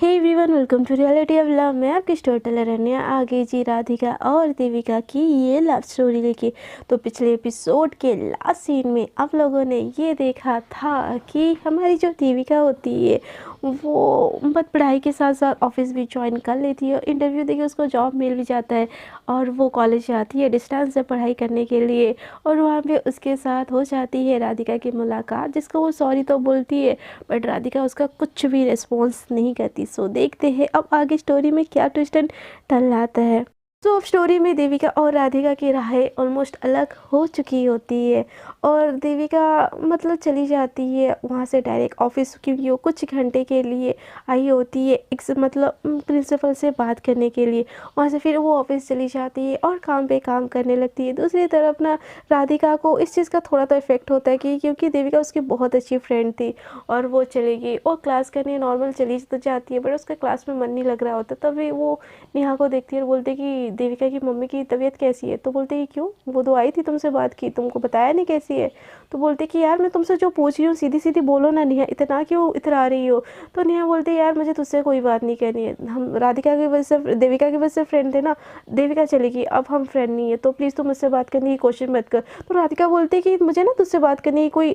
Hey everyone, welcome to reality of love. मैं आपकी story teller Ananya आ गई जी राधिका और देविका की ये लव स्टोरी लेके। तो पिछले एपिसोड के लास्ट सीन में आप लोगों ने ये देखा था कि हमारी जो देविका होती है वो पढ़ाई के साथ साथ ऑफिस भी ज्वाइन कर लेती है और इंटरव्यू देके उसको जॉब मिल भी जाता है और वो कॉलेज जाती है डिस्टेंस से पढ़ाई करने के लिए। और वहाँ पे उसके साथ हो जाती है राधिका की मुलाकात, जिसको वो सॉरी तो बोलती है बट राधिका उसका कुछ भी रिस्पॉन्स नहीं करती। सो देखते हैं अब आगे स्टोरी में क्या ट्विस्ट एंड टर्न आता है। तो अब स्टोरी में देविका और राधिका की राहें ऑलमोस्ट अलग हो चुकी होती है और देविका चली जाती है वहाँ से डायरेक्ट ऑफिस, क्योंकि वो कुछ घंटे के लिए आई होती है एक प्रिंसिपल से बात करने के लिए। वहाँ से फिर वो ऑफिस चली जाती है और काम पे काम करने लगती है। दूसरी तरफ ना राधिका को इस चीज़ का थोड़ा तो इफेक्ट होता है कि क्योंकि देविका उसकी बहुत अच्छी फ्रेंड थी और वो चली गई और क्लास करने नॉर्मल चली तो जाती है बट उसका क्लास में मन नहीं लग रहा होता। तभी वो नेहा को देखती है और बोलती है कि देविका की मम्मी की तबीयत कैसी है। तो बोलते कि क्यों, वो तो आई थी तुमसे बात की, तुमको बताया नहीं कैसी है। तो बोलते कि यार मैं तुमसे जो पूछ रही हूँ सीधी सीधी बोलो ना नेहा, इतना क्यों इतरा रही हो। तो नेहा बोलती यार मुझे तुझसे कोई बात नहीं करनी है, हम राधिका की वजह से देविका की वजह से फ्रेंड थे ना, देविका चली गई अब हम फ्रेंड नहीं है, तो प्लीज़ तुम मुझसे बात करने की कोशिश मत कर। तो राधिका बोलती कि मुझे ना तुझसे बात करने की कोई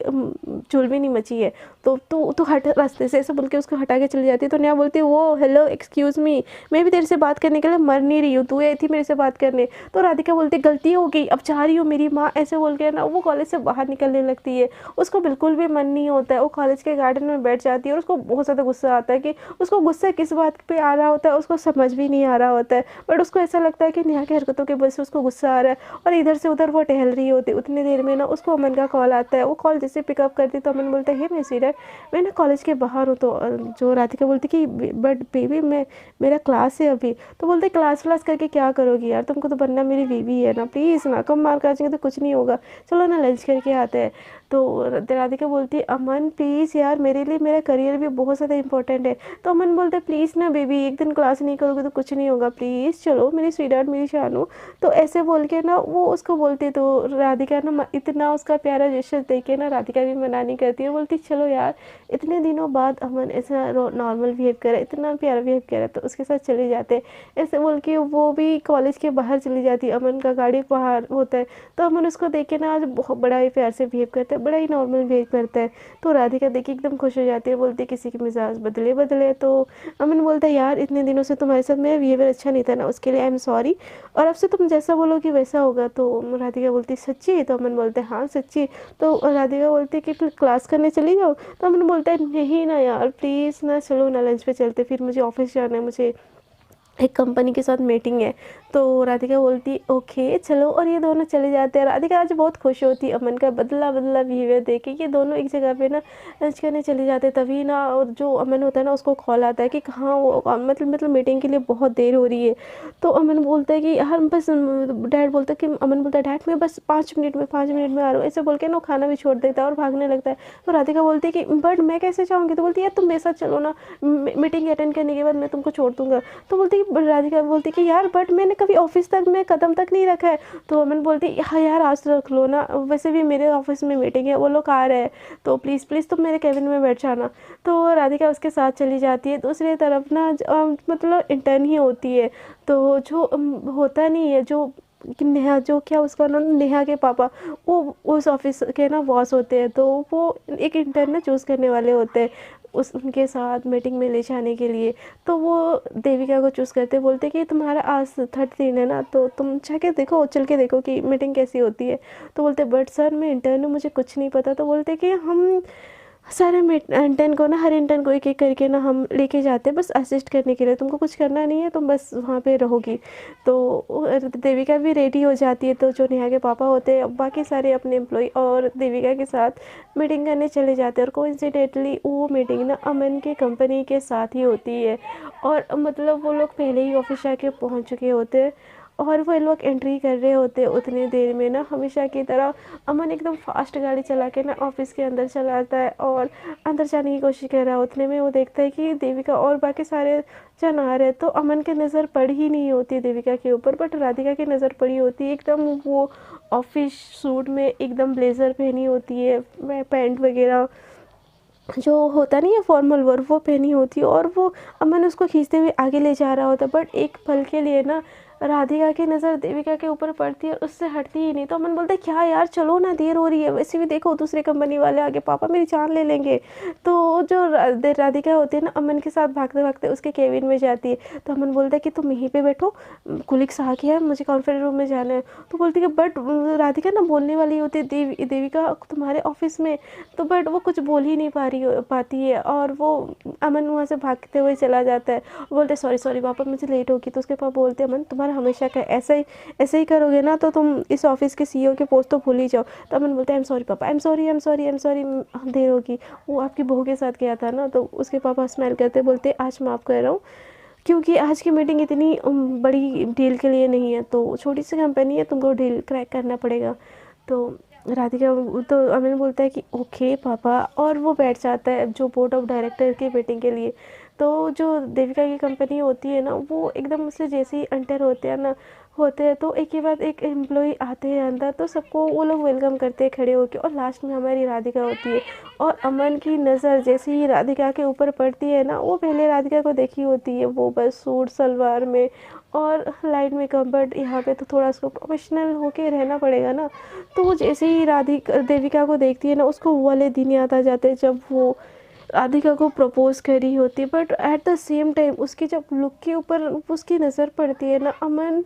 चुल भी नहीं मची है, तो तू हट रास्ते से, ऐसे बोल के उसको हटा के चली जाती है। तो नेहा बोलती है वो हेलो एक्सक्यूज़ मी, मैं भी तेरे से बात करने के लिए मर नहीं रही हूँ, तू आई थी मेरे से बात करने। तो राधिका बोलती गलती हो गई अब जा रही हूँ मेरी माँ, ऐसे बोल के ना वो कॉलेज से बाहर निकलने लगती है। उसको बिल्कुल भी मन नहीं होता है, वो कॉलेज के गार्डन में बैठ जाती है और उसको बहुत ज़्यादा गुस्सा आता है कि उसको गुस्सा किस बात पे आ रहा होता है उसको समझ भी नहीं आ रहा होता है। बट उसको ऐसा लगता है कि नेहा की हरकतों की वजह से उसको गुस्सा आ रहा है और इधर से उधर वो टहल रही होती। उतनी देर में ना उसको अमन का कॉल आता है। वो कॉल जैसे पिकअप करती तो अमन बोलता है हे मैं सीरियस, मैं ना कॉलेज के बाहर हूँ। तो जो राधिका बोलती कि बट बेबी मैं मेरा क्लास है अभी। तो बोलते क्लास व्लास करके क्या करोगी यार, तुमको तो बनना मेरी बीवी है ना, प्लीज़ ना, कम मार्क आ जाएंगे तो कुछ नहीं होगा, चलो ना लंच करके आते हैं। तो राधिका बोलती अमन प्लीज़ यार, मेरे लिए मेरा करियर भी बहुत ज़्यादा इंपॉर्टेंट है। तो अमन बोलते प्लीज़ ना बेबी, एक दिन क्लास नहीं करोगे तो कुछ नहीं होगा, प्लीज़ चलो मेरी स्वीटहार्ट मेरी शानू। तो ऐसे बोल के ना वो उसको बोलती, तो राधिका ना इतना उसका प्यारा जेस्चर देख के ना राधिका भी मना नहीं करती है, बोलती चलो यार इतने दिनों बाद अमन ऐसा नॉर्मल बिहेव करे, इतना प्यारा बिहेव करे तो उसके साथ चले जाते। ऐसे बोल के वो भी कॉलेज के बाहर चली जाती है, अमन का गाड़ी बाहर होता है। तो अमन उसको देख के ना आज बहुत बड़ा ही प्यार से बिहेव करता है, बड़ा ही नॉर्मल बिहेव करता है। तो राधिका देखी एकदम खुश हो जाती है, बोलती है किसी के मिजाज बदले बदले। तो अमन बोलता है यार इतने दिनों से तुम्हारे साथ मेरा बिहेवियर अच्छा नहीं था ना, उसके लिए आई एम सॉरी, और अब से तुम जैसा बोलोगी वैसा होगा। तो राधिका बोलती सच्ची। तो अमन बोलते हैं हाँ सच्ची। तो राधिका बोलती है कि क्लास करने चली जाओ। तो अमन बोलता है नहीं ना यार प्लीज़ ना, चलो ना लंच पे चलते, फिर मुझे ऑफिस जाना है, मुझे एक कंपनी के साथ मीटिंग है। तो राधिका बोलती ओके चलो, और ये दोनों चले जाते हैं। राधिका आज बहुत खुश होती है अमन का बदला बदला बिहेवियर देख के। ये दोनों एक जगह पे ना लंच करने चले जाते हैं। तभी ना और जो अमन होता है ना उसको कॉल आता है कि कहाँ वो मतलब मीटिंग के लिए बहुत देर हो रही है। तो अमन बोलता है कि हम बस, डैड बोलता है कि अमन बोलता है डैड मैं बस 5 मिनट में आ रहा हूँ, ऐसे बोल के ना खाना भी छोड़ देता है और भागने लगता है। तो राधिका बोलती है कि बट मैं कैसे जाऊँगी। तो बोलती है यार तुम मेरे साथ चलो ना, मीटिंग अटेंड करने के बाद मैं तुमको छोड़ दूँगा। तो बोलती राधिका बोलती कि यार बट मैंने कभी ऑफिस तक में कदम तक नहीं रखा है। तो अमन बोलती हाँ यार आज तो रख लो ना, वैसे भी मेरे ऑफिस में मीटिंग है, वो लोग आ रहे हैं, तो प्लीज़ प्लीज़ तुम मेरे केबिन में बैठ जाना। तो राधिका उसके साथ चली जाती है। दूसरी तरफ ना इंटर्न ही होती है। तो जो होता नहीं है जो कि नेहा, जो क्या उसका नाम, नेहा के पापा वो उस ऑफिस के ना बॉस होते हैं। तो वो एक इंटर्न ना चूज़ करने वाले होते हैं उस उनके साथ मीटिंग में ले जाने के लिए। तो वो देविका को चूज़ करते, बोलते कि तुम्हारा आज 3rd दिन है ना, तो तुम जाके देखो, चल के देखो कि मीटिंग कैसी होती है। तो बोलते बट सर मैं इंटर्न हूँ, मुझे कुछ नहीं पता। तो बोलते कि हम सारे इंटर्न को ना, हर इंटर्न को एक एक करके ना हम लेके जाते हैं बस असिस्ट करने के लिए, तुमको कुछ करना नहीं है, तुम बस वहाँ पे रहोगी। तो देविका भी रेडी हो जाती है। तो जो नेहा के पापा होते हैं बाकी सारे अपने एम्प्लॉय और देविका के साथ मीटिंग करने चले जाते हैं। और कोइंसिडेंटली वो मीटिंग ना अमन की कंपनी के साथ ही होती है और वो लोग पहले ही ऑफिस जाके पहुँच चुके होते हैं और वो लोग एंट्री कर रहे होते हैं। उतनी देर में ना हमेशा की तरह अमन एकदम फास्ट गाड़ी चला के ना ऑफिस के अंदर चला आता है और अंदर जाने की कोशिश कर रहा है। उतने में वो देखता है कि देविका और बाकी सारे जन आ रहे हैं। तो अमन की नज़र पड़ी ही नहीं होती देविका के ऊपर, बट राधिका की नज़र पड़ी होती है। एकदम वो ऑफिस सूट में एकदम ब्लेज़र पहनी होती है, पैंट वगैरह, जो होता नहीं है फॉर्मल वर्क वो पहनी होती है, और वो अमन उसको खींचते हुए आगे ले जा रहा होता है। बट एक पल के लिए ना राधिका की नज़र देविका के ऊपर पड़ती है, उससे हटती ही नहीं। तो अमन बोलता है क्या यार चलो ना, देर हो रही है, वैसे भी देखो दूसरे कंपनी वाले आगे, पापा मेरी जान ले लेंगे। तो जो राधिका होती है ना अमन के साथ भागते भागते उसके केबिन में जाती है। तो अमन बोलता है कि तुम यहीं पे बैठो, कुलिक्स आ गया है, मुझे कॉन्फ्रेंस रूम में जाना है। तो बोलती है बट राधिका ना बोलने वाली होती है देविका तुम्हारे ऑफिस में, तो बट वो कुछ बोल ही नहीं पाती है, और वो अमन वहाँ से भागते हुए चला जाता है। बोलते सॉरी सॉरी पापा मुझे लेट होगी। तो उसके पापा बोलते अमन तुम्हारा हमेशा का ऐसे ही करोगे ना तो तुम इस ऑफिस के सीईओ के पोस्ट तो भूल ही जाओ। तो अमन बोलते आई एम सॉरी पापा, आई एम सॉरी देर होगी, वो आपकी बहू के साथ गया था ना। तो उसके पापा स्माइल करते बोलते आज माफ़ कर रहा हूँ, क्योंकि आज की मीटिंग इतनी बड़ी डील के लिए नहीं है, तो छोटी सी कंपनी है, तुमको डील क्रैक करना पड़ेगा। तो राधिका तो अमन बोलता है कि ओके पापा, और वो बैठ जाता है जो बोर्ड ऑफ डायरेक्टर की मीटिंग के लिए। तो जो देविका की कंपनी होती है ना वो एकदम उससे जैसे ही एंटर होते हैं तो एक के बाद एक एम्प्लॉय आते हैं अंदर, तो सबको वो लोग वेलकम करते हैं खड़े होकर, और लास्ट में हमारी राधिका होती है। और अमन की नज़र जैसे ही राधिका के ऊपर पड़ती है ना, वो पहले राधिका को देखी होती है, वो बस सूट सलवार में और लाइट मेकअप, बट यहाँ पे तो थोड़ा उसको प्रोफेशनल होके रहना पड़ेगा ना। तो वो जैसे ही देविका को देखती है ना, उसको वो वाले दिन याद आ जाते हैं जब वो राधिका को प्रपोज करी होती। But at the same time उसकी जब लुक के ऊपर उसकी नज़र पड़ती है ना, अमन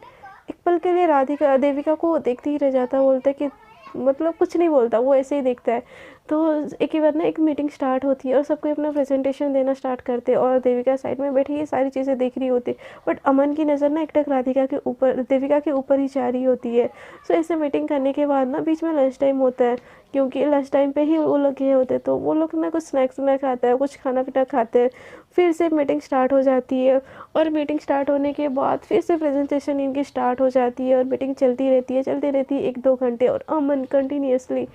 एक पल के लिए देविका को देखते ही रह जाता है। बोलता है कि मतलब कुछ नहीं बोलता, वो ऐसे ही देखता है। तो एक ही बार ना एक मीटिंग स्टार्ट होती है और सबको अपना प्रेजेंटेशन देना स्टार्ट करते हैं, और देविका साइड में बैठी ये सारी चीज़ें देख रही होती है। बट अमन की नज़र ना एकटक देविका के ऊपर ही जा रही होती है। सो ऐसे मीटिंग करने के बाद ना बीच में लंच टाइम होता है, क्योंकि लंच टाइम पे ही वो लोग गए होते हैं, तो वो लोग ना कुछ स्नैक्स वनैक्स खाता है, कुछ खाना पीना खाते हैं। फिर से मीटिंग स्टार्ट हो जाती है, और मीटिंग स्टार्ट होने के बाद फिर से प्रेजेंटेशन इनकी स्टार्ट हो जाती है, और मीटिंग चलती रहती है 1-2 घंटे। और अमन कंटिन्यूसली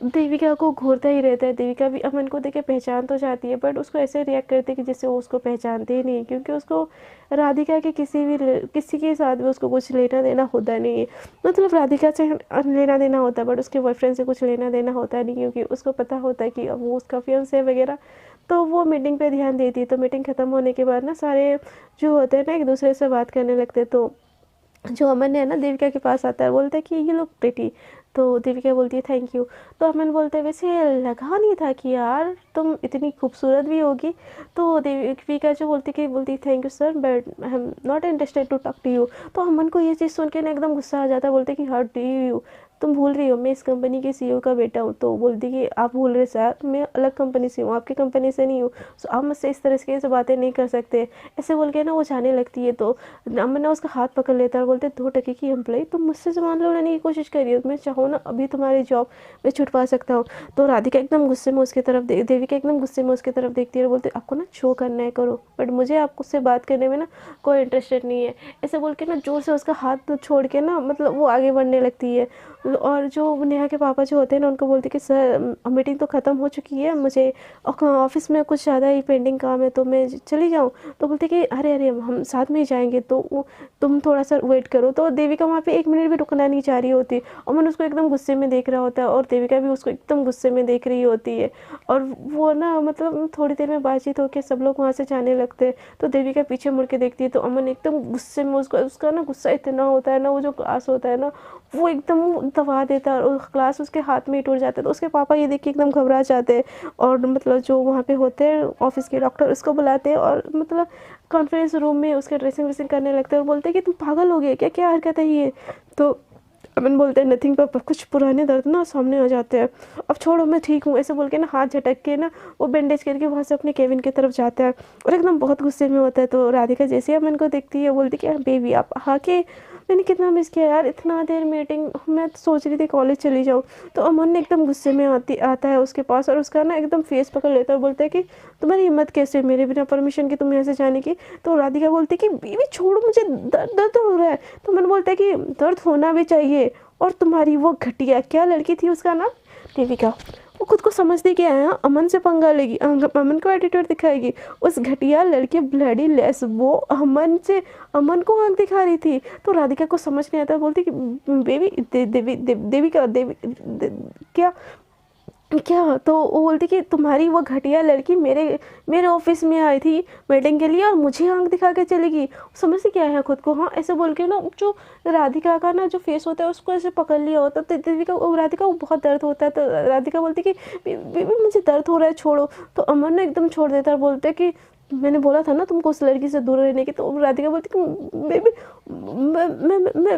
देविका को घूरता ही रहता है। देविका भी अमन को देख के पहचान तो जाती है, बट उसको ऐसे रिएक्ट करती है कि जैसे वो उसको पहचानते ही नहीं, क्योंकि उसको राधिका के किसी के साथ भी उसको कुछ लेना देना होता नहीं है। मतलब राधिका से लेना देना होता है, बट उसके बॉयफ्रेंड से कुछ लेना देना होता नहीं, क्योंकि उसको पता होता है कि अब वो उसका फियांसे है वगैरह। तो वो मीटिंग पे ध्यान देती है। तो मीटिंग ख़त्म होने के बाद ना सारे जो होते हैं ना एक दूसरे से बात करने लगते हैं। तो जो अमन है ना देविका के पास आता है, बोलता है कि ये लुक प्रिटी। तो देविका बोलती है थैंक यू। तो अमन बोलते हैं वैसे लगा नहीं था कि यार तुम इतनी खूबसूरत भी होगी। तो देविका जो बोलती thank you sir, but I am not interested to talk to you. तो अमन को ये चीज़ सुन के ना एकदम गुस्सा आ जाता है। बोलते कि हाउ डू यू, तुम भूल रही हो मैं इस कंपनी के सीईओ का बेटा हूँ। तो बोलती कि आप भूल रहे सर, मैं अलग कंपनी से हूँ, आपकी कंपनी से नहीं हूँ, सो आप मुझसे इस तरह से बातें नहीं कर सकते। ऐसे बोल के ना वो जाने लगती है। तो अमन ना उसका हाथ पकड़ लेता है और बोलते 2 टके की एम्प्लॉय तुम मुझसे सामान लौटाने की कोशिश कर रही हो, मैं चाहूँ ना अभी तुम्हारी जॉब मैं छुटवा सकता हूँ। तो राधिका एकदम गुस्से में उसकी तरफ देविका एकदम गुस्से में उसकी तरफ देखती है और बोलते आपको ना शो करना है करो, बट मुझे आपको उससे बात करने में ना कोई इंटरेस्टेड नहीं है। ऐसे बोल के ना जोर से उसका हाथ छोड़ के ना मतलब वो आगे बढ़ने लगती है। और जो नेहा के पापा जो होते हैं ना उनको बोलती कि सर मीटिंग तो ख़त्म हो चुकी है, मुझे ऑफिस में कुछ ज़्यादा ही पेंडिंग काम है, तो मैं चली जाऊँ। तो बोलते कि अरे अरे हम साथ में ही जाएंगे, तो तुम थोड़ा सा वेट करो। तो देविका वहाँ पे 1 मिनट भी रुकना नहीं चाह रही होती। अमन उसको एकदम गुस्से में देख रहा होता है, और देविका भी उसको एकदम गुस्से में देख रही होती है। और वो ना मतलब थोड़ी देर में बातचीत होकर सब लोग वहाँ से जाने लगते हैं। तो देविका पीछे मुड़ के देखती है, तो अमन एकदम गुस्से में उसका ना गुस्सा इतना होता है ना, वो जो ग्लास होता है ना वो एकदम दबा देता है, और ग्लास उसके हाथ में ही टूट जाता है। तो उसके पापा ये देख के एकदम घबरा जाते हैं, और मतलब जो वहाँ पे होते हैं ऑफिस के डॉक्टर उसको बुलाते हैं, और मतलब कॉन्फ्रेंस रूम में उसके ड्रेसिंग वेसिंग करने लगते हैं, और बोलते हैं कि तुम पागल हो गए क्या, क्या हरकत है ये। तो अमन बोलते हैं नथिंग पापा, कुछ पुराने दर्द ना सामने आ जाते हैं, अब छोड़ो मैं ठीक हूँ। ऐसे बोल के ना हाथ झटक के ना वो बैंडेज करके वहाँ से अपने केबिन की तरफ जाता है, और एकदम बहुत गुस्से में होता है। तो राधिका जैसे ही अमन को देखती है बोलती कि बेबी आप आके, मैंने कितना मिस किया यार, इतना देर मीटिंग, मैं तो सोच रही थी कॉलेज चली जाऊँ। तो अमन ने एकदम गुस्से में आता है उसके पास, और उसका ना एकदम फेस पकड़ लेता है और बोलता है कि तुम्हारी हिम्मत कैसे मेरे बिना परमिशन की तुम यहाँ से जाने की। तो राधिका बोलती है कि बेबी छोड़ो मुझे, दर्द हो रहा है। तो अमन बोलता है कि दर्द होना भी चाहिए, और तुम्हारी वो घटिया क्या लड़की थी उसका नाम देविका, वो खुद को समझती क्या है, अमन से पंगा लेगी, अमन को एटीट्यूड दिखाएगी। उस घटिया लड़की ब्लडी लेस वो अमन को आंख दिखा रही थी। तो राधिका को समझ नहीं आता, बोलती कि बेबी देविका क्या क्या? तो वो बोलती कि तुम्हारी वो घटिया लड़की मेरे मेरे ऑफिस में आई थी मीटिंग के लिए और मुझे आंख दिखा के चली गई। समझ से क्या है खुद को, हाँ ऐसे बोल के ना जो राधिका का ना जो फेस होता है उसको ऐसे पकड़ लिया होता है। तो राधिका को बहुत दर्द होता है। तो राधिका बोलती कि बेबी मुझे दर्द हो रहा है छोड़ो। तो अमन ने एकदम छोड़ देता है और बोलते कि मैंने बोला था ना तुमको उस लड़की से दूर रहने की। तो राधिका बोलती कि बेबी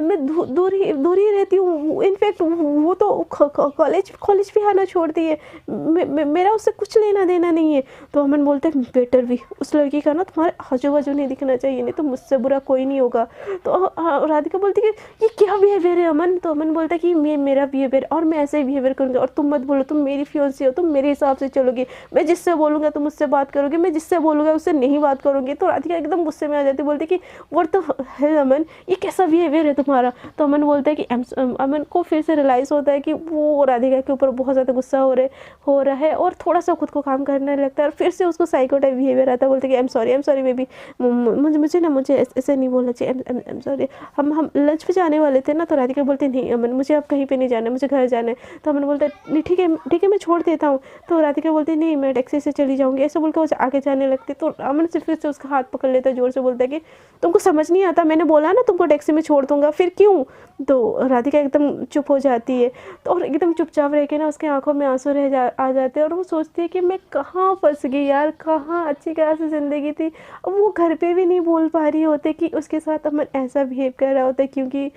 मैं दूर ही रहती हूँ। इनफैक्ट वो तो कॉलेज भी आना छोड़ दी है। मेरा उससे कुछ लेना देना नहीं है। तो अमन बोलते हैं बेटर भी उस लड़की का ना तुम्हारे आजू बाजू नहीं दिखना चाहिए, नहीं तो मुझसे बुरा कोई नहीं होगा। तो राधिका बोलती कि ये क्या बिहेवियर है अमन? तो अमन बोलता है कि मेरा बिहेवियर और मैं ऐसे ही बिहेवियर करूँगी और तुम मत बोलो, तुम मेरी फियांसी हो, तुम मेरे हिसाब से चलोगी। मैं जिससे बोलूँगा तुम उससे बात करोगे, मैं जिससे बोलूँगा उससे नहीं बात करोगे। तो राधिका एकदम गुस्से में आ जाती, बोलती कि व्हाट द हेल अमन, ये कैसा बिहेवियर है तुम्हारा? तो अमन बोलता है कि अमन को फिर से रियलाइज़ होता है कि वो राधिका के ऊपर बहुत ज़्यादा गुस्सा हो रहा है और थोड़ा सा खुद को काम करने लगता है और फिर से उसको साइको टाइप बिहेवियर आता है। बोलते कि आई एम सॉरी बेबी, मुझे ऐसे नहीं बोलना चाहिए, आई एम सॉरी। हम लंच पे जाने वाले थे ना। तो राधिका बोलती नहीं अमन मुझे अब कहीं पे नहीं जाना है, मुझे घर जाना है। तो अमन बोलता है नहीं ठीक है मैं छोड़ देता हूँ। तो राधिका बोलती नहीं मैं टैक्सी से चली जाऊँगी, ऐसे बोल के वो आगे जाने लगती। तो अमन से फिर से उसका हाथ पकड़ लेता है, जोर से बोलता है कि तुमको समझ नहीं आता, मैंने बोला ना तुमको टैक्सी में छोड़ दूंगा, फिर क्यों? तो राधिका एकदम चुप हो जाती है। तो और एकदम चुपचाप रह के ना उसके आंखों में आंसू आ जाते हैं और वो सोचती है कि मैं कहाँ फंस गई यार, कहाँ अच्छी खासी ज़िंदगी थी। अब वो घर पे भी नहीं बोल पा रही होते कि उसके साथ अमन ऐसा बिहेव कर रहा होता है, क्योंकि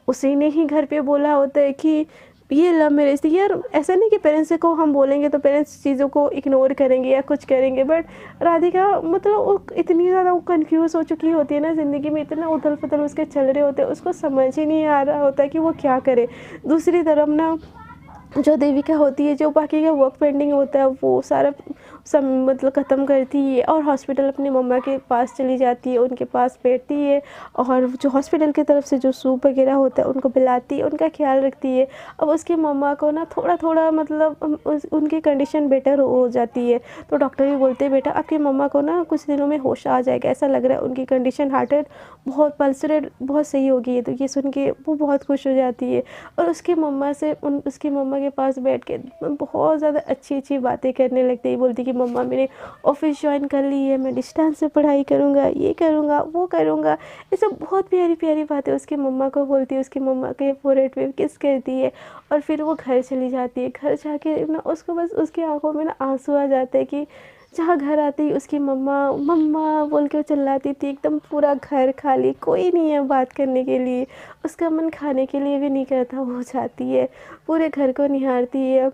उसी ने ही घर पे बोला होता है कि ये लव मैरिज थी यार। ऐसा नहीं कि पेरेंट्स को हम बोलेंगे तो पेरेंट्स चीज़ों को इग्नोर करेंगे या कुछ करेंगे, बट राधिका मतलब वो इतनी ज़्यादा वो कन्फ्यूज़ हो चुकी होती है ना ज़िंदगी में, इतना उथल पुथल उसके चल रहे होते हैं, उसको समझ ही नहीं आ रहा होता कि वो क्या करे। दूसरी तरफ ना जो देविका होती है, जो बाकी का वर्क पेंडिंग होता है वो सारा सब मतलब ख़त्म करती है और हॉस्पिटल अपनी मम्मा के पास चली जाती है, उनके पास बैठती है और जो हॉस्पिटल की तरफ से जो सूप वगैरह होता है उनको पिलाती है, उनका ख्याल रखती है। अब उसकी मम्मा को ना थोड़ा थोड़ा मतलब उनकी कंडीशन बेटर हो जाती है। तो डॉक्टर भी बोलते हैं बेटा आपकी मम्मा को ना कुछ दिनों में होश आ जाएगा, ऐसा लग रहा है उनकी कंडीशन हार्ट रेट बहुत पल्स रेट बहुत सही हो गई है। तो ये सुन के वो बहुत खुश हो जाती है और उसकी मम्मा से उसकी मम्मा के पास बैठ के बहुत ज़्यादा अच्छी अच्छी बातें करने लगती है। बोलती कि मम्मा मैंने ऑफिस ज्वाइन कर ली है, मैं डिस्टेंस से पढ़ाई करूँगा, ये करूँगा वो करूँगा। ये सब बहुत प्यारी प्यारी बातें उसकी मम्मा को बोलती है, उसकी मम्मा के फोरहेड पे किस करती है और फिर वो घर चली जाती है। घर जाके ना उसको बस उसकी आंखों में ना आंसू आ जाते हैं कि जहाँ घर आती ही उसकी मम्मा मम्मा बोल के वो चिल्लाती थी, एकदम पूरा घर खाली, कोई नहीं है बात करने के लिए, उसका मन खाने के लिए भी नहीं करता। वो जाती है पूरे घर को निहारती है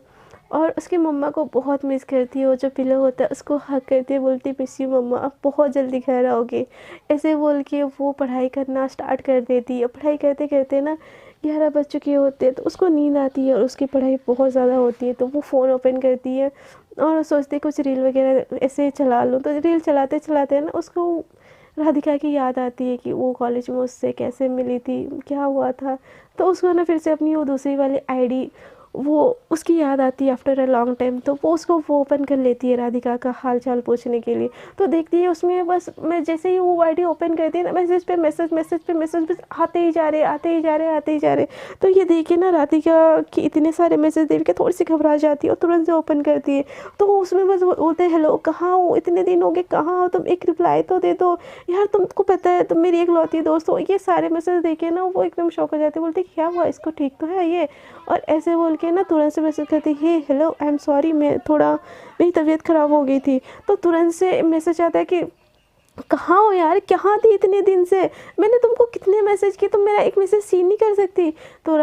और उसकी मम्मा को बहुत मिस करती है। वो जो पिलो होता है उसको हक करती है, बोलती मिस यू मम्मा, अब बहुत जल्दी घर आओगे, ऐसे बोल के वो पढ़ाई करना स्टार्ट कर देती है। पढ़ाई करते करते ना 11 बज चुके होते हैं तो उसको नींद आती है और उसकी पढ़ाई बहुत ज़्यादा होती है। तो वो फ़ोन ओपन करती है और सोचती कुछ रील वगैरह ऐसे चला लूँ। तो रील चलाते चलाते ना उसको राधिका की याद आती है कि वो कॉलेज में उससे कैसे मिली थी, क्या हुआ था। तो उसको ना फिर से अपनी वो दूसरी वाली आईडी वो उसकी याद आती है आफ्टर अ लॉन्ग टाइम। तो वो उसको वो ओपन कर लेती है राधिका का हाल चाल पूछने के लिए। तो देखती है उसमें बस मैं जैसे ही वो आईडी ओपन करती है ना मैसेज पे मैसेज बस आते ही जा रहे। तो ये देखिए ना राधिका की इतने सारे मैसेज देख के थोड़ी सी घबरा जाती है और तुरंत से ओपन करती है। तो उसमें बस बोलते हैं हेलो कहाँ हो, इतने दिन हो गए कहाँ हो तुम, एक रिप्लाई तो दे दो यार, तुमको पता है तुम मेरी इकलौती दोस्त हो। ये सारे मैसेज देखे ना वो एकदम शॉक हो जाती है, बोलती क्या हुआ इसको ठीक तो है ये, और ऐसे बोल के ना तुरंत से मैसेज करती है हेलो आई एम सॉरी मैं थोड़ा मेरी तबीयत ख़राब हो गई थी। तो तुरंत से मैसेज आता है कि कहाँ हो यार, कहाँ थी इतने दिन से, मैंने तुमको कितने मैसेज किए, तुम मेरा एक मैसेज सीन नहीं कर सकती। तो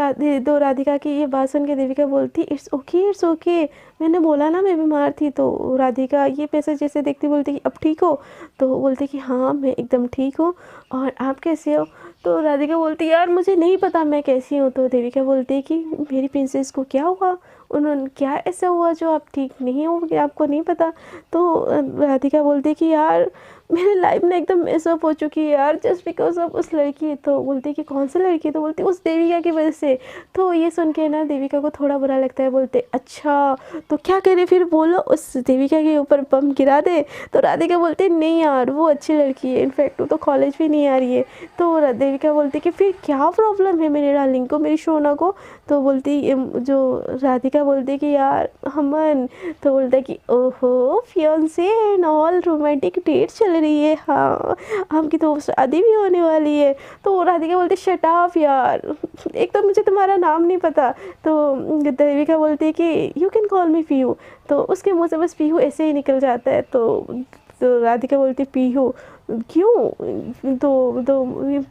राधिका की ये बात सुन के देविका बोलती इट्स ओके, मैंने बोला ना मैं बीमार थी। तो राधिका ये मैसेज जैसे देखती बोलती कि अब ठीक हो। तो वो बोलती कि हाँ मैं एकदम ठीक हूँ और आप कैसे हो। तो राधिका बोलती यार मुझे नहीं पता मैं कैसी हूँ। तो देविका बोलती कि मेरी प्रिंसेस को क्या हुआ, उन्होंने क्या ऐसा हुआ जो आप ठीक नहीं हो, कि आपको नहीं पता। तो राधिका बोलती कि यार मेरी लाइफ ना एकदम मेसअप हो चुकी है यार, जस्ट बिकॉज ऑफ उस लड़की। तो बोलती कि कौन सी लड़की? तो बोलती उस देविका की वजह से। तो ये सुन के ना देविका को थोड़ा बुरा लगता है। बोलते अच्छा तो क्या करे फिर, बोलो उस देविका के ऊपर बम गिरा दे। तो राधिका बोलती नहीं यार वो अच्छी लड़की है, इनफैक्ट वो तो कॉलेज भी नहीं आ रही है। तो देविका बोलती कि फिर क्या प्रॉब्लम है मेरे डार्लिंग को, मेरी शोना को? तो बोलती जो राधिका बोलती कि यार हमन। तो बोलता कि ओहो fiance and all romantic date चल रही है, हाँ हम की तो शादी भी होने वाली है। तो राधिका बोलती शट अप यार, एक तो मुझे तुम्हारा नाम नहीं पता। तो देविका बोलती है कि यू कैन कॉल मी पीहू। तो उसके मुंह से बस पीहू ऐसे ही निकल जाता है। तो राधिका बोलती पीहू क्यों? तो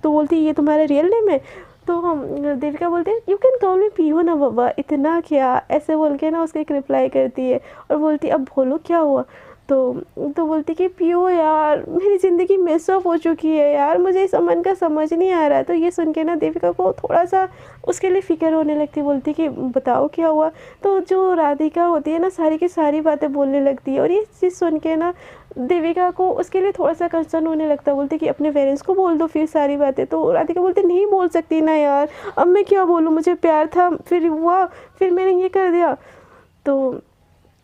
बोलती ये तुम्हारा रियल नेम है? तो हम देविका बोलते हैं यू कैन कॉल मी पीहू ना बाबा, इतना क्या, ऐसे बोल के ना उसको एक रिप्लाई करती है और बोलती अब बोलो क्या हुआ। तो बोलती कि पीहू यार मेरी ज़िंदगी मिसअप हो चुकी है यार, मुझे इस अमन का समझ नहीं आ रहा है। तो ये सुन के ना देविका को थोड़ा सा उसके लिए फ़िक्र होने लगती। बोलती कि बताओ क्या हुआ। तो जो राधिका होती है ना सारी की सारी बातें बोलने लगती है और ये चीज़ सुन के ना देविका को उसके लिए थोड़ा सा कंसर्न होने लगता है। बोलती कि अपने पेरेंट्स को बोल दो फिर सारी बातें। तो राधिका बोलती नहीं बोल सकती ना यार, अब मैं क्या बोलूँ, मुझे प्यार था फिर हुआ, फिर मैंने ये कर दिया। तो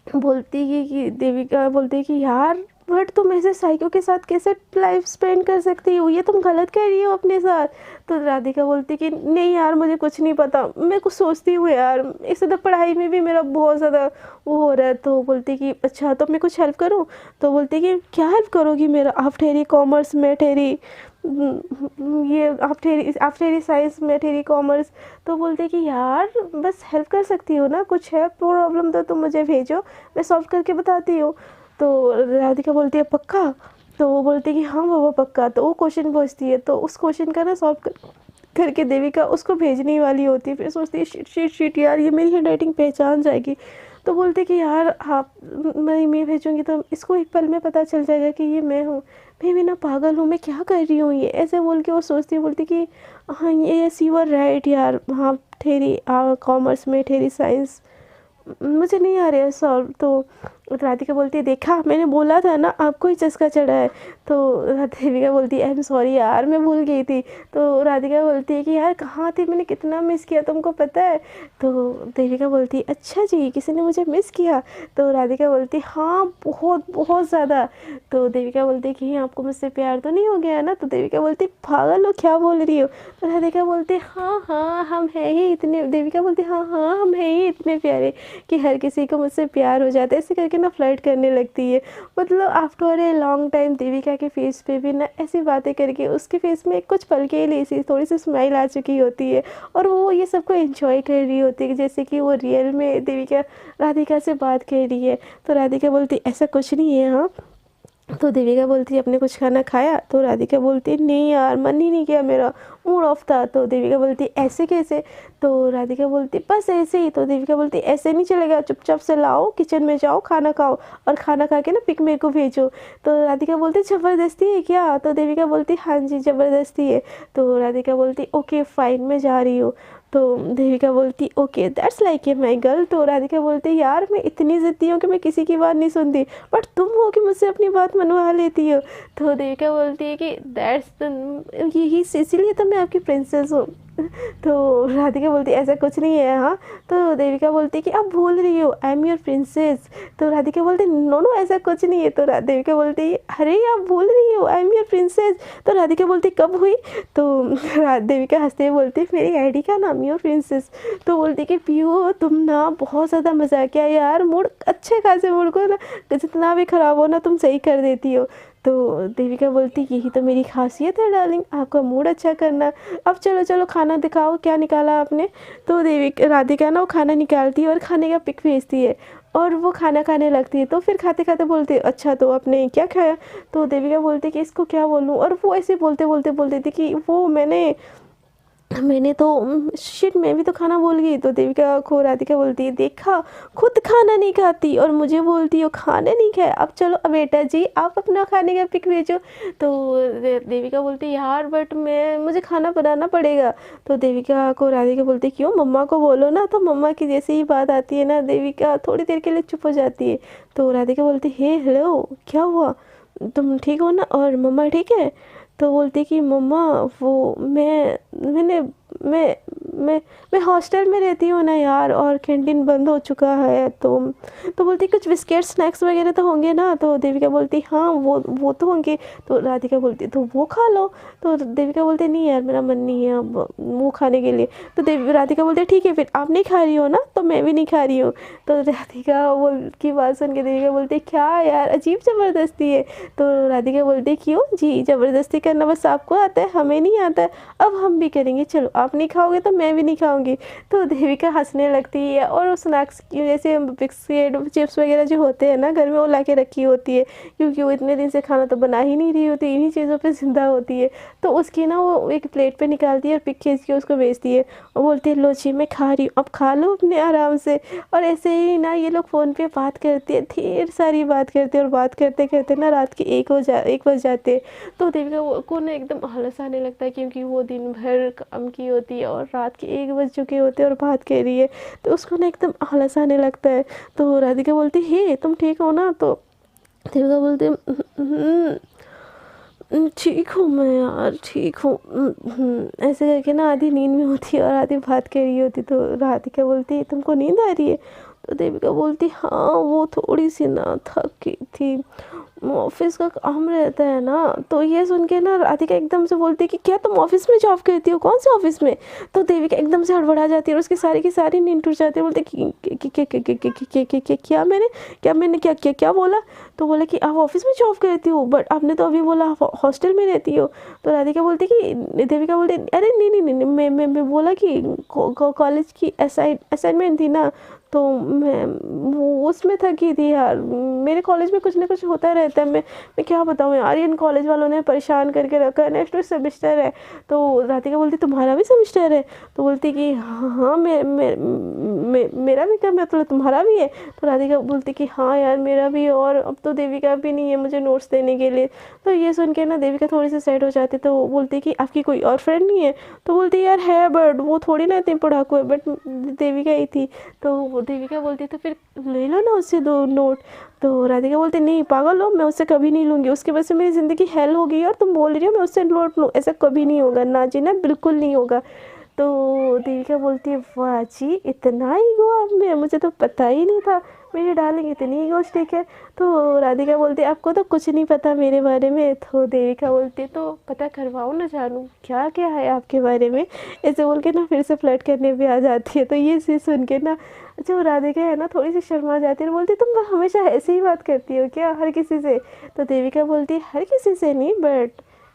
बोलती कि देविका बोलती कि यार बट तुम ऐसे साइको के साथ कैसे लाइफ स्पेंड कर सकती हो, ये तुम गलत कर रही हो अपने साथ। तो राधिका बोलती कि नहीं यार मुझे कुछ नहीं पता, मैं कुछ सोचती हूँ यार, इससे तो पढ़ाई में भी मेरा बहुत ज़्यादा वो हो रहा है। तो बोलती कि अच्छा तो मैं कुछ हेल्प करूँ? तो बोलती कि क्या हेल्प करोगी मेरा? आप ठहरी कॉमर्स में ठहरी ये आप ठहरी साइंस में ठहरी कॉमर्स। तो बोलते कि यार बस हेल्प कर सकती हो ना, कुछ है प्रॉब्लम तो तुम मुझे भेजो, मैं सॉल्व करके बताती हूँ। तो राधिका बोलती है पक्का? तो वो बोलती कि हाँ बाबा पक्का। तो वो क्वेश्चन पूछती है, तो उस क्वेश्चन का ना सॉल्व करके देविका उसको भेजने वाली होती है। फिर सोचती है शिट शिट शिट यार ये मेरी हैंड राइटिंग पहचान जाएगी। तो बोलते कि यार आप मैं भेजूँगी तो इसको एक पल में पता चल जाएगा कि ये मैं हूँ, मैं भी ना पागल हूँ, मैं क्या कर रही हूँ ये, ऐसे बोल के वो सोचती है। बोलती कि हाँ ये यस यू आर राइट यार, हाँ ठेरी कॉमर्स में ठेरी साइंस मुझे नहीं आ रहा है सॉल्व। तो राधिका बोलती है देखा मैंने बोला था ना आपको ही चस्का चढ़ा है। तो देविका बोलती है आई एम सॉरी यार मैं भूल गई थी। तो राधिका बोलती है कि यार कहाँ थी, मैंने कितना मिस किया तुमको पता है? तो देविका बोलती है अच्छा जी किसी ने मुझे मिस किया? तो राधिका बोलती है हाँ बहुत बहुत ज़्यादा। तो देविका बोलती है कि आपको मुझसे प्यार तो नहीं हो गया ना? तो देविका बोलती है पागल हो क्या बोल रही हो? तो राधिका बोलती है हाँ हाँ हम हैं ही इतने, देविका बोलती है हाँ हाँ हम हैं ही इतने प्यारे कि हर किसी को मुझसे प्यार हो जाता है, ऐसे करके ना फ्लर्ट करने लगती है। मतलब after a long time Devika के फेस पे भी ना ऐसी बातें करके उसके फेस में कुछ पल के लिए सी थोड़ी सी स्माइल आ चुकी होती है और वो ये सबको एंजॉय कर रही होती है जैसे कि वो रियल में देविका राधिका से बात कर रही है। तो राधिका बोलती ऐसा कुछ नहीं है हाँ। तो देविका बोलती है आपने कुछ खाना खाया? तो राधिका बोलती है नहीं यार मन ही नहीं किया, मेरा मूड ऑफ था। तो देविका बोलती ऐसे कैसे? तो राधिका बोलती बस ऐसे ही। तो देविका बोलती ऐसे नहीं चलेगा, चुपचाप से लाओ किचन में जाओ खाना खाओ और खाना खा के ना पिक मेरे को भेजो। तो राधिका बोलती ज़बरदस्ती है क्या? तो देविका बोलती हाँ जी ज़बरदस्ती है। तो राधिका बोलती ओके फाइन मैं जा रही हूँ। तो देविका बोलती okay that's like a my girl. तो राधिका बोलती यार मैं इतनी ज़िद्दी हूँ कि मैं किसी की बात नहीं सुनती, बट तुम हो कि मुझसे अपनी बात मनवा लेती हो। तो देविका बोलती है कि दैट्स यही इसीलिए तो मैं आपकी प्रिंसेस हूँ। तो राधिका बोलती ऐसा कुछ नहीं है हाँ। तो देविका बोलती कि आप भूल रही हो आई एम योर प्रिंसेस। तो राधिका बोलती नो नो ऐसा कुछ नहीं है। तो देविका बोलती अरे आप भूल रही हो आई एम योर प्रिंसेस। तो राधिका बोलती कब हुई? तो देविका हंसते हुए बोलती मेरी आईडी का नाम योर प्रिंसेस। तो बोलती कि पीहू तुम ना बहुत ज़्यादा मजाक किया यार, मूड अच्छे खासे मूड को ना जितना भी ख़राब हो ना तुम सही कर देती हो। तो देविका बोलती यही तो मेरी खासियत है डार्लिंग, आपका मूड अच्छा करना। अब चलो चलो खाना दिखाओ क्या निकाला आपने? तो देविका राधिका ना वो खाना निकालती है और खाने का पिक भेजती है और वो खाना खाने लगती है। तो फिर खाते खाते बोलती है अच्छा तो आपने क्या खाया? तो देविका बोलती है कि इसको क्या बोलूँ, और वो ऐसे बोलते बोलते बोलती थी कि वो मैंने तो शिट मैं भी तो खाना भूल गई। तो देविका को राधिका बोलती है देखा खुद खाना नहीं खाती और मुझे बोलती हो खाने नहीं खाए, अब चलो अब बेटा जी आप अपना खाने का पिक भेजो। तो देविका बोलती है यार बट मुझे खाना बनाना पड़ेगा। तो देविका को राधिका बोलती क्यों, मम्मा को बोलो ना। तो मम्मा की जैसे ही बात आती है ना देविका थोड़ी देर के लिए चुप हो जाती है। तो राधिका बोलती हे हेलो क्या हुआ? तुम ठीक हो ना, और मम्मा ठीक है? तो बोलती कि मम्मा वो मैंने मैं मैं मैं हॉस्टल में रहती हूँ ना यार, और कैंटीन बंद हो चुका है। तो बोलती कुछ बिस्किट स्नैक्स वगैरह तो होंगे ना? तो देविका बोलती हाँ वो तो होंगे। तो राधिका बोलती तो वो खा लो। तो देविका बोलती नहीं यार, मेरा मन नहीं है अब वो खाने के लिए। तो राधिका बोलती ठीक है, फिर आप नहीं खा रही हो ना, तो मैं भी नहीं खा रही हूँ। तो राधिका की बात सुन के देविका बोलती क्या यार, अजीब ज़बरदस्ती है। तो राधिका बोलती क्यों जी, ज़बरदस्ती करना बस आपको आता है, हमें नहीं आता है। अब हम भी करेंगे, चलो आप नहीं खाओगे तो मैं भी नहीं खाऊंगी। तो देविका हंसने लगती है, और वो स्नैक्स जैसे बिस्किट चिप्स वगैरह जो होते हैं ना घर में, वो ला के रखी होती है, क्योंकि वो इतने दिन से खाना तो बना ही नहीं रही होती, इन्हीं चीज़ों पे ज़िंदा होती है। तो उसकी ना वो एक प्लेट पे निकालती है और पिक खींच के उसको बेचती है, और बोलती है लो जी मैं खा रही हूँ, अब खा लो अपने आराम से। और ऐसे ही ना ये लोग फ़ोन पे बात करते हैं, ढेर सारी बात करते हैं, और बात करते करते ना रात के 1 बज जाते हैं। तो देविका को ना एकदम आलस आने लगता है, क्योंकि वो दिन भर काम की होती है और रात के 1 बज चुके होते हैं और बात कर रही है, तो उसको ना एकदम आलस आने लगता है। तो राधिका बोलती हे तुम ठीक हो ना? तो देविका बोलती ठीक हूँ मैं यार, ठीक हूँ। ऐसे करके ना आधी नींद में होती है और आधी बात कर रही होती। तो राधिका बोलती तुमको नींद आ रही है? तो देविका बोलती हाँ वो थोड़ी सी ना थक गई थी, ऑफिस का काम रहता है ना। तो ये सुन के ना राधिका एकदम से बोलती कि क्या तुम ऑफिस में जॉब करती हो? कौन से ऑफिस में? तो देविका एकदम से हड़बड़ा जाती है और उसकी सारी की सारी नींद टूट जाती है। बोलते क्या मैंने क्या बोला? तो बोला कि आप ऑफिस में जॉब करती हो, बट आपने तो अभी बोला आप हॉस्टल में रहती हो। तो राधिका बोलती कि देविका बोलती अरे नहीं नहीं नहीं, मैं बोला कि कॉलेज की असाइनमेंट थी ना, तो मैं वो उसमें थकी थी यार। मेरे कॉलेज में कुछ ना कुछ होता रहता है, मैं क्या बताऊँ यार, इन कॉलेज वालों ने परेशान करके रखा है, नेक्स्ट सेमेस्टर है। तो राधिका बोलती तुम्हारा भी सेमेस्टर है? तो बोलती कि हाँ मेरा भी क्या मतलब तुम्हारा भी है? तो राधिका बोलती कि हाँ यार मेरा भी है, और अब तो देविका भी नहीं है मुझे नोट्स देने के लिए। तो ये सुन के ना देविका थोड़ी सी सैड हो जाती। तो वो बोलती कि आपकी कोई और फ्रेंड नहीं है? तो बोलती यार है, बट वो थोड़ी ना इतनी पढ़ाकू है, बट देविका ही थी। तो देविका बोलती तो फिर ले लो ना उससे 2 नोट। तो राधिका बोलती नहीं पागल हो, मैं उससे कभी नहीं लूँगी, उसकी वजह से मेरी ज़िंदगी हेल हो गई, और तुम बोल रही हो मैं उससे नोट लूँ? ऐसा कभी नहीं होगा ना जी, ना बिल्कुल नहीं होगा। तो देविका बोलती है वाह जी, इतना ईगो आप में, मुझे तो पता ही नहीं था मेरी डार्लिंग इतनी ईगोस्टिक है। तो राधिका बोलती आपको तो कुछ नहीं पता मेरे बारे में। तो देविका बोलती तो पता करवाओ ना, जानूँ क्या क्या है आपके बारे में। ऐसे बोल के ना फिर से फ्लर्ट करने भी आ जाती है। तो ये चीज़ सुन के ना जो राधिका है ना थोड़ी सी शर्मा जाती है, बोलती तुम हमेशा ऐसे ही बात करती हो क्या हर किसी से? तो देविका बोलती हर किसी से नहीं, बट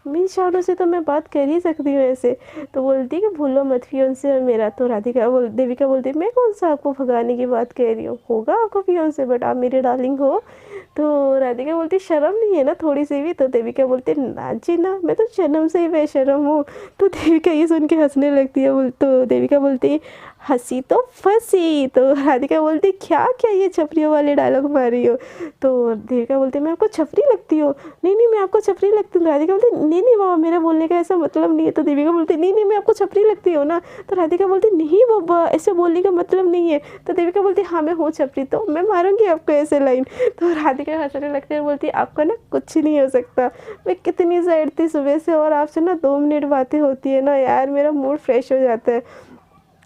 मीन शानों से तो मैं बात कर ही सकती हूँ ऐसे। तो बोलती कि भूलो मत फियोंसे और मेरा। तो देविका बोलती मैं कौन सा आपको भगाने की बात कह रही हूँ, होगा आपको फियोंसे बट आप मेरी डार्लिंग हो। तो राधिका बोलती शर्म नहीं है ना थोड़ी सी भी? तो देविका बोलती ना जी ना, मैं तो जन्म से ही बेशर्म हूँ। तो देविका ये सुन के हंसने लगती है। तो देविका बोलती हंसी तो फंसी। तो राधिका बोलती क्या क्या ये छपरियों वाले डायलॉग मार रही हो? तो देविका बोलती मैं आपको छपरी लगती हो? नहीं नहीं मैं आपको छपरी लगती हूँ। राधिका बोलती नहीं नहीं बाबा मेरा बोलने का ऐसा मतलब नहीं है। तो देविका बोलती नहीं नहीं मैं आपको छपरी लगती हूँ ना? तो राधिका बोलती नहीं बाबा ऐसे बोलने का मतलब नहीं है। तो देविका बोलती हाँ मैं हूँ छपरी, तो मैं मारूंगी आपको ऐसे लाइन। तो राधिका हंसने लगती है और बोलती आपको ना कुछ नहीं हो सकता, मैं कितनी सैड थी सुबह से, और आपसे ना 2 मिनट बातें होती है ना यार मेरा मूड फ्रेश हो जाता है।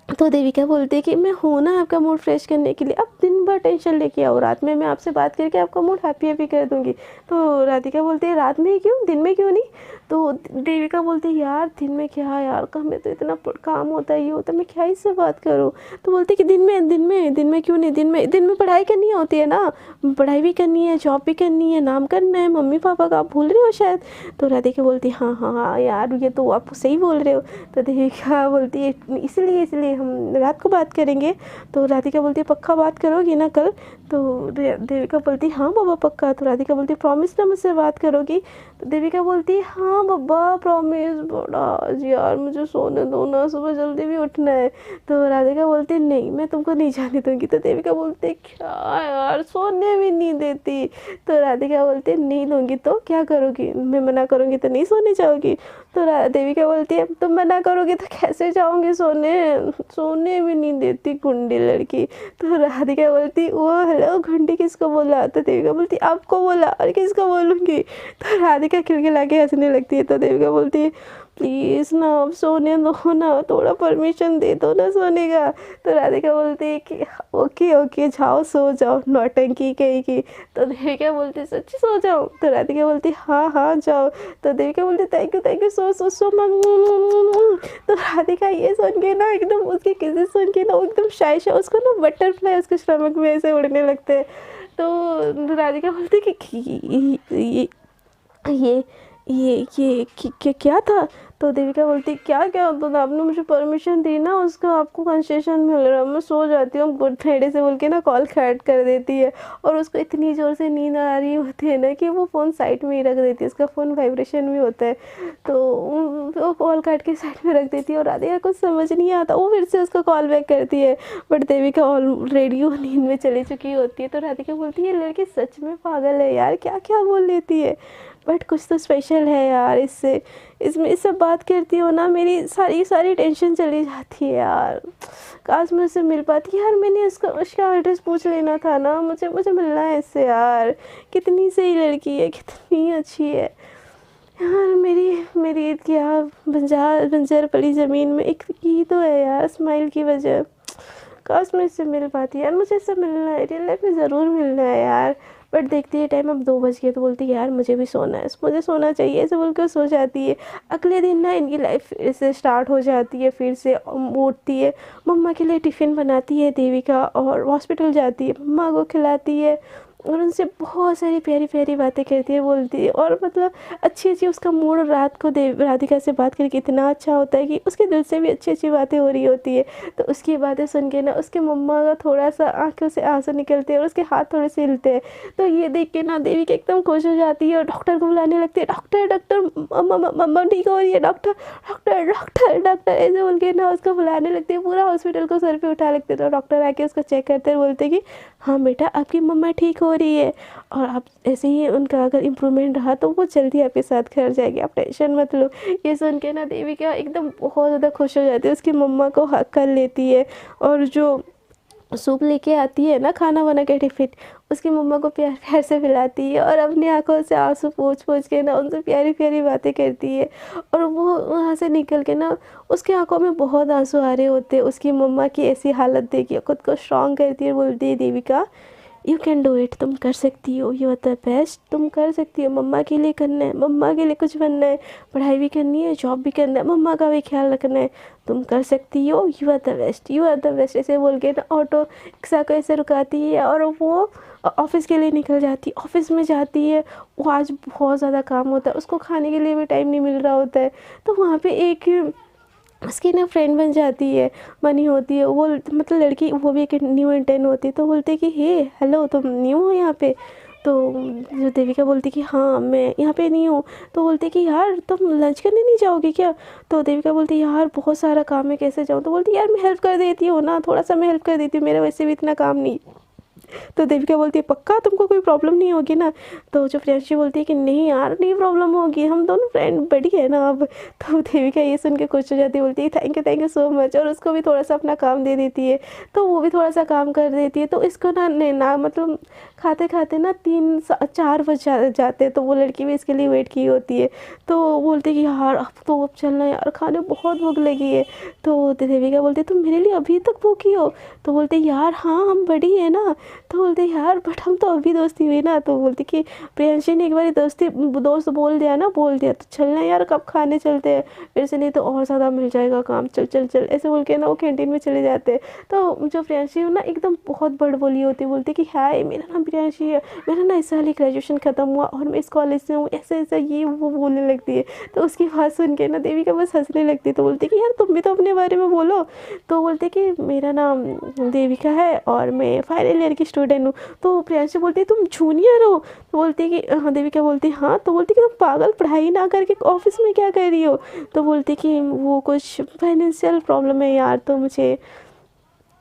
तो देविका बोलती है कि मैं हूँ ना आपका मूड फ्रेश करने के लिए, अब दिन भर टेंशन लेके आओ, रात में मैं आपसे बात करके आपका मूड हैप्पी कर दूँगी। तो राधिका बोलती है रात में ही क्यों, दिन में क्यों नहीं? तो देविका बोलती है यार दिन में क्या यार, हमें तो इतना काम होता है ये होता है, मैं क्या इससे बात करूँ? तो बोलती कि दिन में क्यों नहीं, दिन में पढ़ाई करनी होती है ना, पढ़ाई भी करनी है, जॉब भी करनी है, नाम करना है, मम्मी पापा का आप भूल रहे हो शायद। तो राधिका बोलती हाँ हाँ हाँ यार ये तो आप सही बोल रहे हो। तो देविका बोलती है इसलिए हम रात को बात करेंगे। तो राधिका बोलती है पक्का बात करोगी ना कल? तो देविका बोलती हाँ बाबा पक्का। तो राधिका बोलती प्रॉमिस ना मुझसे बात करोगी? तो देविका बोलती हाँ बाबा प्रॉमिस, बड़ा आज यार मुझे सोने दो ना, सुबह जल्दी भी उठना है। तो राधिका बोलती नहीं मैं तुमको नहीं जाने दूंगी। तो देविका बोलती क्या यार सोने भी नहीं देती। तो राधिका बोलती नहीं दूंगी तो क्या करोगी, मैं मना करूँगी तो नहीं सोने जाओगी? तो देविका बोलती है तुम मना करोगे तो कैसे जाऊँगी सोने, सोने भी नहीं देती गुंडी लड़की। तो राधिका बोलती वो हेलो घंटी किसको बोला? तो देविका बोलती आपको बोला। और किसको बोलूँगी? तो राधिका खिलखिला के हंसने लगती है। तो देविका बोलती है प्लीज़ ना अब सोने दो ना, थोड़ा परमिशन दे दो ना सोने का। तो राधिका बोलती है कि ओके ओके जाओ सो जाओ, नौटंकी कहेगी। तो देविका बोलती सच्ची सो जाओ? तो राधिका बोलती हाँ हाँ जाओ। तो देविका बोलती thank you so so so much. तो राधिका ये सुन के ना एकदम उसकी किसी सुन के ना वो एकदम शाय शाय, उसको ना बटरफ्लाई उसके स्टमक में ऐसे उड़ने लगते हैं। तो राधिका बोलती कि ये क्या था? तो देविका बोलती क्या क्या? तो आपने मुझे परमिशन दी ना, उसका आपको कंसेशन मिल रहा है, मैं सो जाती हूँ गुड फ्राइडे से बोल के ना कॉल कट कर देती है। और उसको इतनी ज़ोर से नींद आ रही होती है ना कि वो फ़ोन साइड में ही रख देती है, उसका फ़ोन वाइब्रेशन में होता है। तो वो कॉल काट के साइड में रख देती है और राधिका कुछ समझ नहीं आता, वो फिर से उसका कॉल बैक करती है। बट देविका ऑलरेडी वो नींद में चली चुकी होती है। तो राधिका बोलती है ये लड़की सच में पागल है यार, क्या क्या बोल लेती है। बट कुछ तो स्पेशल है यार इससे, इसमें इस सब बात करती हो ना मेरी सारी टेंशन चली जाती है यार। काश मैं उससे मिल पाती यार, मैंने उसका एड्रेस पूछ लेना था ना, मुझे मिलना है इससे यार। कितनी सही लड़की है, कितनी अच्छी है यार। मेरी ईद की बंजर पड़ी ज़मीन में एक की तो है यार स्माइल की वजह। काश मैं इससे मिल पाती यार, मुझे इससे मिलना है, रियल लाइफ में ज़रूर मिलना है यार। बट देखती है टाइम अब 2 बज गए तो बोलती है यार मुझे भी सोना है, मुझे सोना चाहिए, ऐसे बोल कर सो जाती है। अगले दिन ना इनकी लाइफ फिर से स्टार्ट हो जाती है, फिर से उठती है, मम्मा के लिए टिफ़िन बनाती है देविका और हॉस्पिटल जाती है, मम्मा को खिलाती है और उनसे बहुत सारी प्यारी प्यारी बातें करती है, बोलती है। और मतलब अच्छी अच्छी उसका मूड रात को राधिका से बात करके इतना अच्छा होता है कि उसके दिल से भी अच्छी अच्छी बातें हो रही होती है। तो उसकी बातें सुन के ना उसके मम्मा का थोड़ा सा आंखों से आंसू निकलते हैं और उसके हाथ थोड़े से हिलते हैं। तो ये देख के ना देविका एकदम खुश हो जाती है और डॉक्टर को बुलाने लगती है, डॉक्टर डॉक्टर मम्मा ठीक हो रही है, डॉक्टर डॉक्टर डॉक्टर डॉक्टर ऐसे बोल के ना उसको बुलाने लगती है। पूरा हॉस्पिटल को सर पे उठा लगते। तो डॉक्टर आके उसको चेक करते हैं, बोलते कि हाँ बेटा आपकी मम्मा ठीक हो रही है और आप ऐसे ही उनका अगर इम्प्रूवमेंट रहा तो वो जल्दी आपके साथ घर जाएगी, आप टेंशन मत लो। ये सुन के ना देविका एकदम बहुत ज़्यादा खुश हो जाती है, उसकी मम्मा को हक कर लेती है और जो सूप लेके आती है ना खाना बना के टिफिन, उसकी मम्मा को प्यार प्यार से पिलाती है और अपनी आंखों से आंसू पोंछ पोंछ के ना उनसे प्यारी प्यारी बातें करती है। और वो वहाँ से निकल के ना उसकी आंखों में बहुत आंसू आ रहे होते हैं। उसकी मम्मा की ऐसी हालत देख के खुद को स्ट्रॉन्ग करती है, बोलती है Devika you can do it, तुम कर सकती हो, यू आर द बेस्ट, तुम कर सकती हो, मम्मा के लिए करना है, मम्मा के लिए कुछ बनना है, पढ़ाई भी करनी है, जॉब भी करना है, मम्मा का भी ख्याल रखना है, तुम कर सकती हो, you are the best, you are the best. ऐसे बोल के ना ऑटो रिक्शा को ऐसे रुकाती है और वो ऑफिस के लिए निकल जाती है। ऑफिस में जाती है, वो आज बहुत ज़्यादा काम होता है, उसको खाने के लिए भी टाइम नहीं मिल रहा होता है। तो वहाँ पे एक उसकी ना फ्रेंड बनी होती है, वो मतलब लड़की, वो भी एक न्यू इंटर्न होती है। तो बोलते कि हे हेलो तुम न्यू हो यहाँ पे? तो जो देविका बोलती कि हाँ मैं यहाँ पे नहीं हूँ। तो बोलते कि यार तुम लंच करने नहीं जाओगे क्या? तो देविका बोलती यार बहुत सारा काम है, कैसे जाऊँ? तो बोलती यार मैं हेल्प कर देती हूँ ना, थोड़ा सा मैं हेल्प कर देती हूँ, मेरा वैसे भी इतना काम नहीं। तो देविका बोलती है पक्का तुमको कोई प्रॉब्लम नहीं होगी ना? तो जो प्रियांशी बोलती है कि नहीं यार नहीं प्रॉब्लम होगी, हम दोनों फ्रेंड बड़ी है ना अब। तो देविका ये सुन के खुश हो जाती है, बोलती है थैंक यू सो मच। और उसको भी थोड़ा सा अपना काम दे देती है, तो वो भी थोड़ा सा काम कर देती है। तो इसको ना मतलब खाते खाते ना 3-4 बज जाते हैं। तो वो लड़की भी इसके लिए वेट की होती है। तो बोलती है कि यार अब चलना यार, खाने बहुत भूख लगी है। तो देविका बोलती है तुम मेरे लिए अभी तक भूखी हो? तो बोलते यार हाँ हम बड़ी है ना। तो बोलते यार बट हम तो अभी दोस्ती हुई ना। तो बोलती कि प्रियांशी ने एक बार दोस्त बोल दिया तो चलना यार, कब खाने चलते हैं फिर से, नहीं तो और ज़्यादा मिल जाएगा काम, चल चल चल ऐसे बोल के ना वो कैंटीन में चले जाते हैं। तो जो प्रियांशी ना एकदम बहुत बड़ बोली होती है, बोलती कि हाय मेरा नाम प्रियांशी है, मेरा ना इस साल ही ग्रेजुएशन ख़त्म हुआ और मैं इस कॉलेज से हूँ, ऐसा ऐसा ये वो बोलने लगती है। तो उसकी बात सुन के ना देविका बस हंसने लगती है। तो बोलती कि यार तुम भी तो अपने बारे में बोलो। तो बोलते कि मेरा नाम देविका है और मैं फाइनल ईयर की स्टूडेंट हूँ। तो प्रियांशी बोलती है तुम जूनियर हो? तो बोलती कि हाँ। देविका बोलती हाँ। तो बोलती कि तुम पागल, पढ़ाई ना करके ऑफिस में क्या कर रही हो? तो बोलती कि वो कुछ फाइनेंशियल प्रॉब्लम है यार, तो मुझे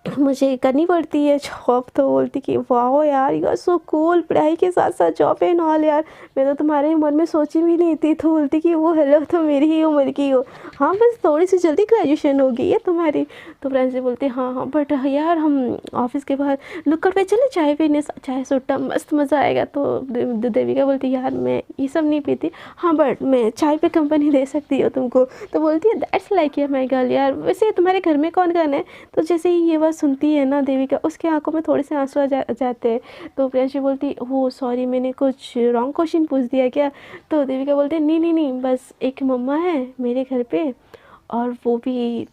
मुझे करनी पड़ती है जॉब। तो बोलती कि वाह यार, यू आर सो कूल, पढ़ाई के साथ साथ जॉब एंड ऑल यार, मैं तो तुम्हारे मन में सोची भी नहीं थी। तो बोलती कि वो हेलो, तो मेरी ही उम्र की हो, हाँ बस थोड़ी सी जल्दी ग्रेजुएशन हो गई है तुम्हारी। तो फ्रेंड्स बोलती हाँ हाँ बट यार हम ऑफिस के बाहर नुक्कड़ पे चले चाय पीने, चाय सुट्टा मस्त मज़ा आएगा। तो देविका बोलती यार मैं ये सब नहीं पीती, हाँ बट मैं चाय पे कंपनी दे सकती हूँ तुमको। तो बोलती है दैट्स लाइक माई गर्ल यार, वैसे तुम्हारे घर में कौन कौन है। तो जैसे ही ये बात सुनती है ना देविका, उसके आंखों में थोड़े से आंसू जाते हैं। तो प्रियांशी बोलती हो सॉरी, मैंने कुछ रॉन्ग क्वेश्चन पूछ दिया क्या। तो देविका बोलते नहीं नहीं नहीं, बस एक मम्मा है मेरे घर पे, और वो भी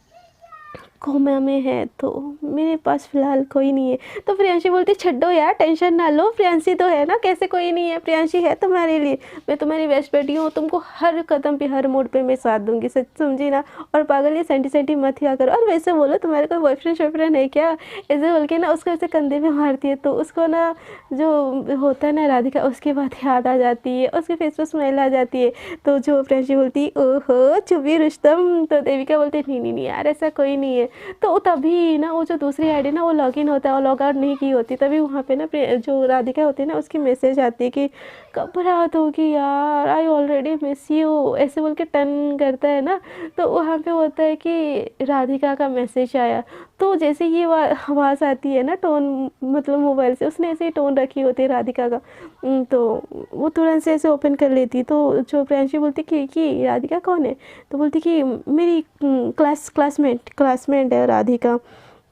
कोमा में है, तो मेरे पास फ़िलहाल कोई नहीं है। तो प्रियांशी बोलती छड्डो यार, टेंशन ना लो, प्रियांशी तो है ना, कैसे कोई नहीं है, प्रियांशी है तुम्हारे लिए, मैं तुम्हारी बेस्ट बेटी हूँ, तुमको हर कदम पे हर मोड़ पे मैं साथ दूंगी, सच समझी ना। और पागल ये सेंटी सेंटी मत किया करो, और वैसे बोलो तुम्हारे कोई बॉयफ्रेंड शॉयफ्रेंड है क्या, ऐसे बोल के ना उसको ऐसे कंधे पे मारती है। तो उसको ना जो होता है ना राधिका, उसकी बात याद आ जाती है, उसके फेस पर स्माइल आ जाती है। तो जो प्रियांशी बोलती ओहो चुपी रुस्तम। तो देविका बोलती नहीं नहीं नहीं यार, ऐसा कोई नहीं है। तो तभी ना वो जो दूसरी आईडी ना वो लॉगिन होता है और लॉग आउट नहीं की होती, तभी वहाँ पे ना जो राधिका होती है ना उसकी मैसेज आती है कि कब रात होगी यार, आई ऑलरेडी मिस यू, ऐसे बोल के टर्न करता है ना। तो वहाँ पे होता है कि राधिका का मैसेज आया। तो जैसे ये आवाज़ आती है ना टोन, मतलब मोबाइल से उसने ऐसे ही टोन रखी होती है राधिका का। तो वो तुरंत से ऐसे ओपन कर लेती। तो जो प्रियांशी बोलती कि राधिका कौन है। तो बोलती कि मेरी क्लासमेट है राधिका,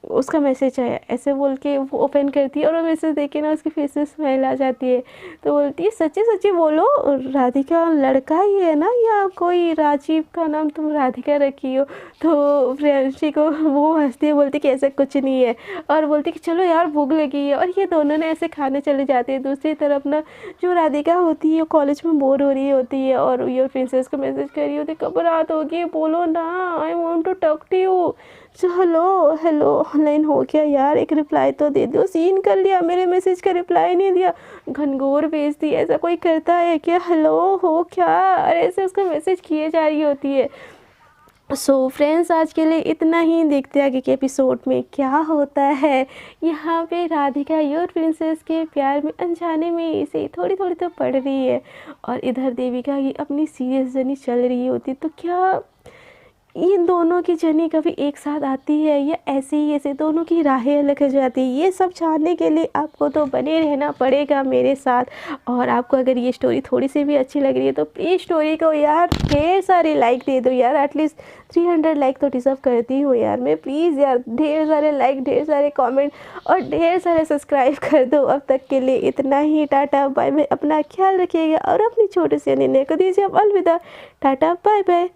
उसका मैसेज आया, ऐसे बोल के वो ओपन करती है और वो मैसेज देख के ना उसके फेस में स्माइल आ जाती है। तो बोलती है सच्ची सच्ची बोलो, राधिका लड़का ही है ना, या कोई राजीव का नाम तुम राधिका रखी हो। तो प्रियांशी को वो हंसती है, बोलती कि ऐसा कुछ नहीं है, और बोलती कि चलो यार भूख लगी है। और ये दोनों ने ऐसे खाने चले जाते हैं। दूसरी तरफ ना जो राधिका होती है वो कॉलेज में बोर हो रही होती है और योर प्रिंसेस को मैसेज कर रही होती है, कब रात होगी बोलो ना, I want to talk to you. Hello hello online हो क्या यार, एक रिप्लाई तो दे दो, सीन कर लिया, मेरे मैसेज का रिप्लाई नहीं दिया, घनघोर भेज दी, ऐसा कोई करता है क्या, हेलो हो क्या, अरे ऐसे उसका मैसेज किए जा रही होती है। सो फ्रेंड्स आज के लिए इतना ही, देखते हैं आगे के एपिसोड में क्या होता है। यहाँ पे राधिका योर प्रिंसेस के प्यार में अनजाने में इसे थोड़ी थोड़ी तो पड़ रही है, और इधर देविका की अपनी सीरियस जर्नी चल रही होती। तो क्या इन दोनों की जर्नी कभी एक साथ आती है, या ऐसे ही ऐसे दोनों की राहें अलग हो जाती है, ये सब जानने के लिए आपको तो बने रहना पड़ेगा मेरे साथ। और आपको अगर ये स्टोरी थोड़ी सी भी अच्छी लग रही है तो प्लीज़ स्टोरी को यार ढेर सारे लाइक दे दो यार, एटलीस्ट 300 लाइक तो डिज़र्व करती हूँ यार मैं, प्लीज़ यार ढेर सारे लाइक, ढेर सारे कमेंट और ढेर सारे सब्सक्राइब कर दो। अब तक के लिए इतना ही, टाटा बाय बाय, अपना ख्याल रखिएगा और अपनी छोटी सी निर्णय को दीजिए अब अलविदा, टाटा बाय बाय।